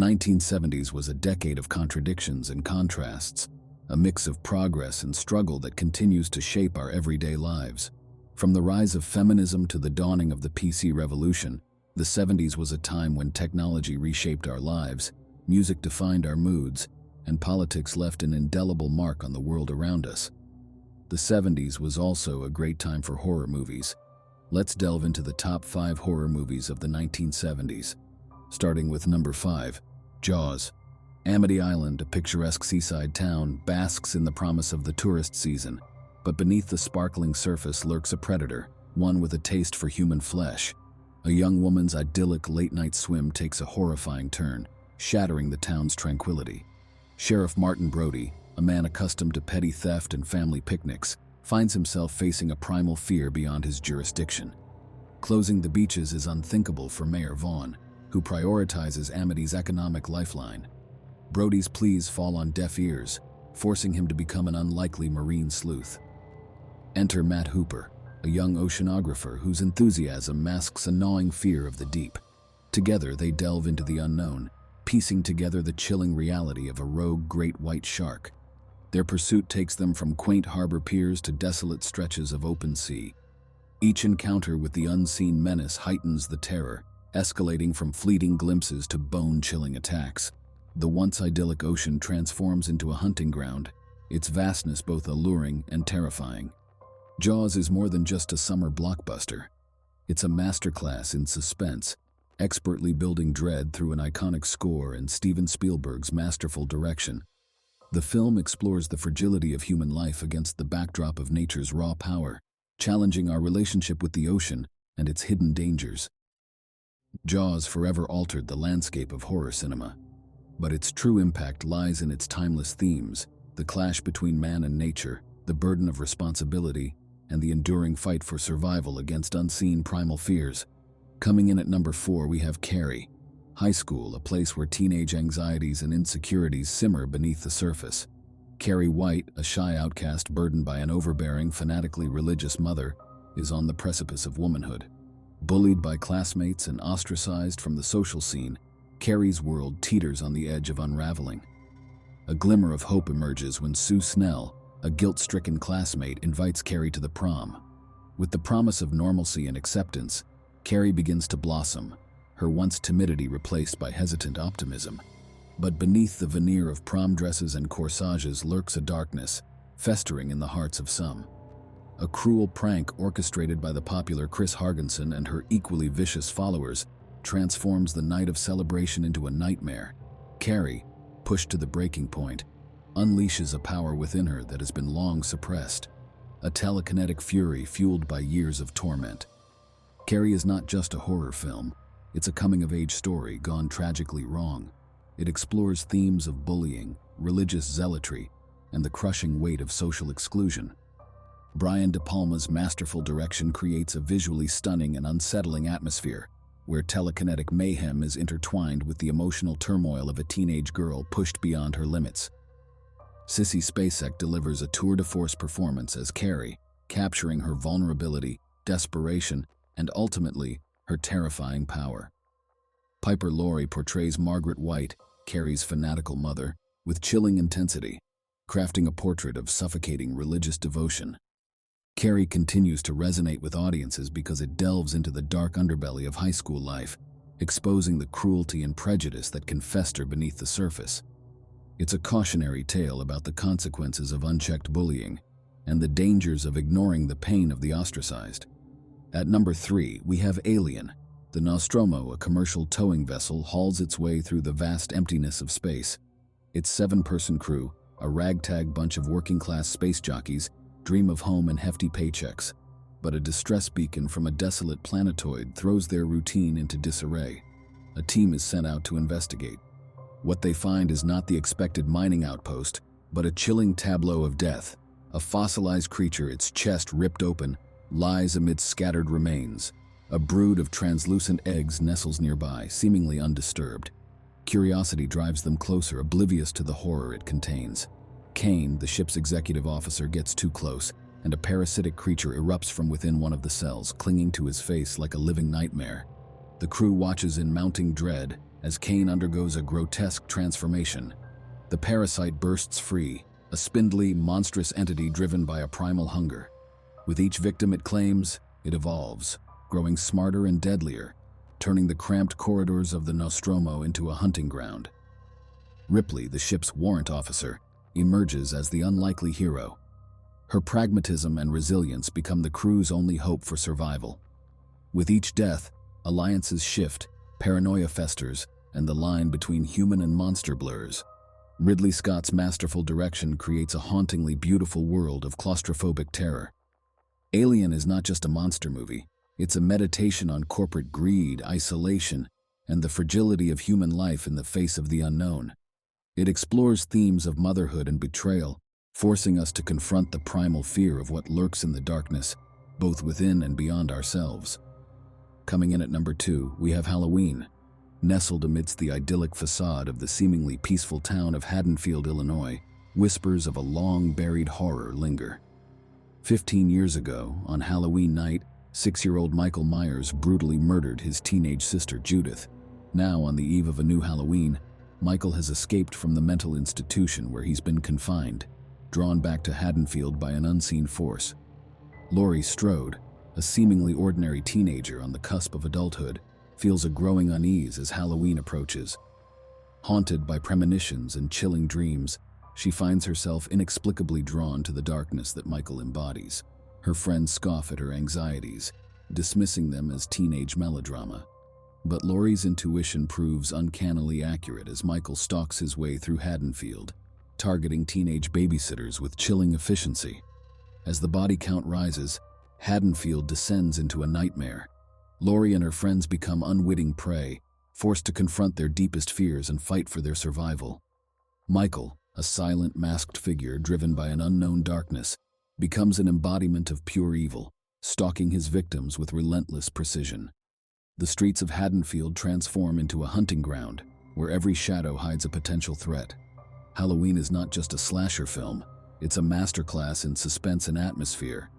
1970s was a decade of contradictions and contrasts, a mix of progress and struggle that continues to shape our everyday lives. From the rise of feminism to the dawning of the PC revolution, the 70s was a time when technology reshaped our lives, music defined our moods, and politics left an indelible mark on the world around us. The 70s was also a great time for horror movies. Let's delve into the top 5 horror movies of the 1970s. Starting with number 5, Jaws. Amity Island, a picturesque seaside town, basks in the promise of the tourist season, but beneath the sparkling surface lurks a predator, one with a taste for human flesh. A young woman's idyllic late-night swim takes a horrifying turn, shattering the town's tranquility. Sheriff Martin Brody, a man accustomed to petty theft and family picnics, finds himself facing a primal fear beyond his jurisdiction. Closing the beaches is unthinkable for Mayor Vaughn, who prioritizes Amity's economic lifeline. Brody's pleas fall on deaf ears, forcing him to become an unlikely marine sleuth. Enter Matt Hooper, a young oceanographer whose enthusiasm masks a gnawing fear of the deep. Together they delve into the unknown, piecing together the chilling reality of a rogue great white shark. Their pursuit takes them from quaint harbor piers to desolate stretches of open sea. Each encounter with the unseen menace heightens the terror, escalating from fleeting glimpses to bone-chilling attacks. The once idyllic ocean transforms into a hunting ground, its vastness both alluring and terrifying. Jaws is more than just a summer blockbuster. It's a masterclass in suspense, expertly building dread through an iconic score and Steven Spielberg's masterful direction. The film explores the fragility of human life against the backdrop of nature's raw power, challenging our relationship with the ocean and its hidden dangers. Jaws forever altered the landscape of horror cinema, but its true impact lies in its timeless themes: the clash between man and nature, the burden of responsibility, and the enduring fight for survival against unseen primal fears. Coming in at number 4, we have Carrie. High school, a place where teenage anxieties and insecurities simmer beneath the surface. Carrie White, a shy outcast burdened by an overbearing, fanatically religious mother, is on the precipice of womanhood. Bullied by classmates and ostracized from the social scene, Carrie's world teeters on the edge of unraveling. A glimmer of hope emerges when Sue Snell, a guilt-stricken classmate, invites Carrie to the prom. With the promise of normalcy and acceptance, Carrie begins to blossom, her once timidity replaced by hesitant optimism. But beneath the veneer of prom dresses and corsages lurks a darkness, festering in the hearts of some. A cruel prank orchestrated by the popular Chris Hargensen and her equally vicious followers transforms the night of celebration into a nightmare. Carrie, pushed to the breaking point, unleashes a power within her that has been long suppressed, a telekinetic fury fueled by years of torment. Carrie is not just a horror film, it's a coming-of-age story gone tragically wrong. It explores themes of bullying, religious zealotry, and the crushing weight of social exclusion. Brian De Palma's masterful direction creates a visually stunning and unsettling atmosphere, where telekinetic mayhem is intertwined with the emotional turmoil of a teenage girl pushed beyond her limits. Sissy Spacek delivers a tour de force performance as Carrie, capturing her vulnerability, desperation, and ultimately, her terrifying power. Piper Laurie portrays Margaret White, Carrie's fanatical mother, with chilling intensity, crafting a portrait of suffocating religious devotion. Carrie continues to resonate with audiences because it delves into the dark underbelly of high school life, exposing the cruelty and prejudice that can fester beneath the surface. It's a cautionary tale about the consequences of unchecked bullying and the dangers of ignoring the pain of the ostracized. At number 3, we have Alien. The Nostromo, a commercial towing vessel, hauls its way through the vast emptiness of space. Its 7-person crew, a ragtag bunch of working-class space jockeys, dream of home and hefty paychecks. But a distress beacon from a desolate planetoid throws their routine into disarray. A team is sent out to investigate. What they find is not the expected mining outpost, but a chilling tableau of death. A fossilized creature, its chest ripped open, lies amidst scattered remains. A brood of translucent eggs nestles nearby, seemingly undisturbed. Curiosity drives them closer, oblivious to the horror it contains. Kane, the ship's executive officer, gets too close, and a parasitic creature erupts from within one of the cells, clinging to his face like a living nightmare. The crew watches in mounting dread as Cain undergoes a grotesque transformation. The parasite bursts free, a spindly, monstrous entity driven by a primal hunger. With each victim it claims, it evolves, growing smarter and deadlier, turning the cramped corridors of the Nostromo into a hunting ground. Ripley, the ship's warrant officer, emerges as the unlikely hero. Her pragmatism and resilience become the crew's only hope for survival. With each death, alliances shift, paranoia festers, and the line between human and monster blurs. Ridley Scott's masterful direction creates a hauntingly beautiful world of claustrophobic terror. Alien is not just a monster movie, it's a meditation on corporate greed, isolation, and the fragility of human life in the face of the unknown. It explores themes of motherhood and betrayal, forcing us to confront the primal fear of what lurks in the darkness, both within and beyond ourselves. Coming in at number 2, we have Halloween. Nestled amidst the idyllic facade of the seemingly peaceful town of Haddonfield, Illinois, whispers of a long-buried horror linger. 15 years ago, on Halloween night, 6-year-old Michael Myers brutally murdered his teenage sister Judith. Now, on the eve of a new Halloween, Michael has escaped from the mental institution where he's been confined, drawn back to Haddonfield by an unseen force. Laurie Strode, a seemingly ordinary teenager on the cusp of adulthood, feels a growing unease as Halloween approaches. Haunted by premonitions and chilling dreams, she finds herself inexplicably drawn to the darkness that Michael embodies. Her friends scoff at her anxieties, dismissing them as teenage melodrama. But Laurie's intuition proves uncannily accurate as Michael stalks his way through Haddonfield, targeting teenage babysitters with chilling efficiency. As the body count rises, Haddonfield descends into a nightmare. Laurie and her friends become unwitting prey, forced to confront their deepest fears and fight for their survival. Michael, a silent, masked figure driven by an unknown darkness, becomes an embodiment of pure evil, stalking his victims with relentless precision. The streets of Haddonfield transform into a hunting ground, where every shadow hides a potential threat. Halloween is not just a slasher film, it's a masterclass in suspense and atmosphere.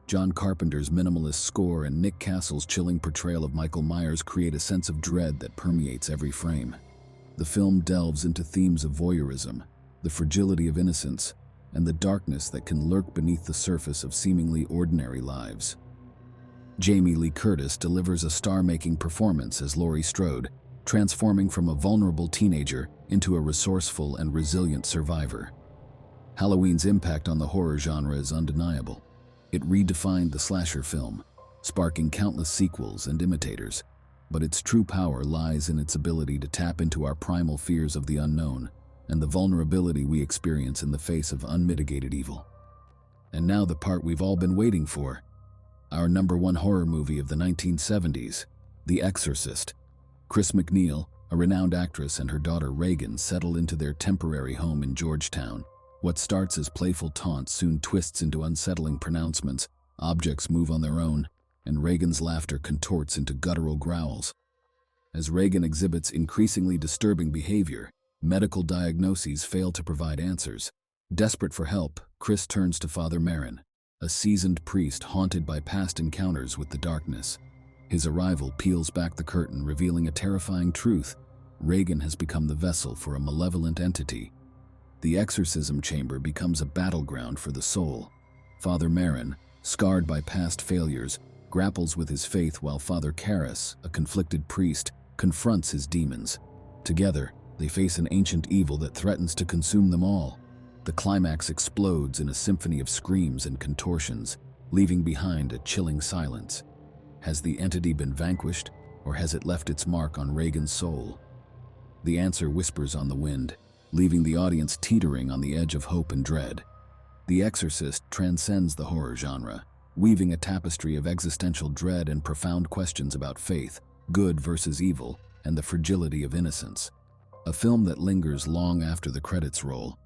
John Carpenter's minimalist score and Nick Castle's chilling portrayal of Michael Myers create a sense of dread that permeates every frame. The film delves into themes of voyeurism, the fragility of innocence, and the darkness that can lurk beneath the surface of seemingly ordinary lives. Jamie Lee Curtis delivers a star-making performance as Laurie Strode, transforming from a vulnerable teenager into a resourceful and resilient survivor. Halloween's impact on the horror genre is undeniable. It redefined the slasher film, sparking countless sequels and imitators, but its true power lies in its ability to tap into our primal fears of the unknown and the vulnerability we experience in the face of unmitigated evil. And now the part we've all been waiting for, our #1 horror movie of the 1970s, The Exorcist. Chris McNeil, a renowned actress, and her daughter Reagan settle into their temporary home in Georgetown. What starts as playful taunts soon twists into unsettling pronouncements, objects move on their own, and Reagan's laughter contorts into guttural growls. As Reagan exhibits increasingly disturbing behavior, medical diagnoses fail to provide answers. Desperate for help, Chris turns to Father Merrin, a seasoned priest haunted by past encounters with the darkness. His arrival peels back the curtain, revealing a terrifying truth. Reagan has become the vessel for a malevolent entity. The exorcism chamber becomes a battleground for the soul. Father Merrin, scarred by past failures, grapples with his faith while Father Karras, a conflicted priest, confronts his demons. Together, they face an ancient evil that threatens to consume them all. The climax explodes in a symphony of screams and contortions, leaving behind a chilling silence. Has the entity been vanquished, or has it left its mark on Reagan's soul? The answer whispers on the wind, leaving the audience teetering on the edge of hope and dread. The Exorcist transcends the horror genre, weaving a tapestry of existential dread and profound questions about faith, good versus evil, and the fragility of innocence. A film that lingers long after the credits roll,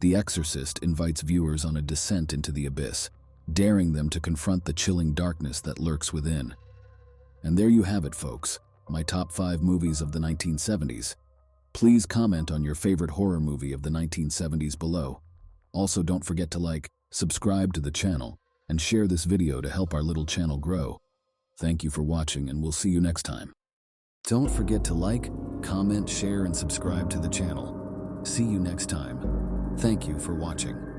The Exorcist invites viewers on a descent into the abyss, daring them to confront the chilling darkness that lurks within. And there you have it, folks, my top 5 movies of the 1970s. Please comment on your favorite horror movie of the 1970s below. Also, don't forget to like, subscribe to the channel, and share this video to help our little channel grow. Thank you for watching, and we'll see you next time. Don't forget to like, comment, share, and subscribe to the channel. See you next time. Thank you for watching.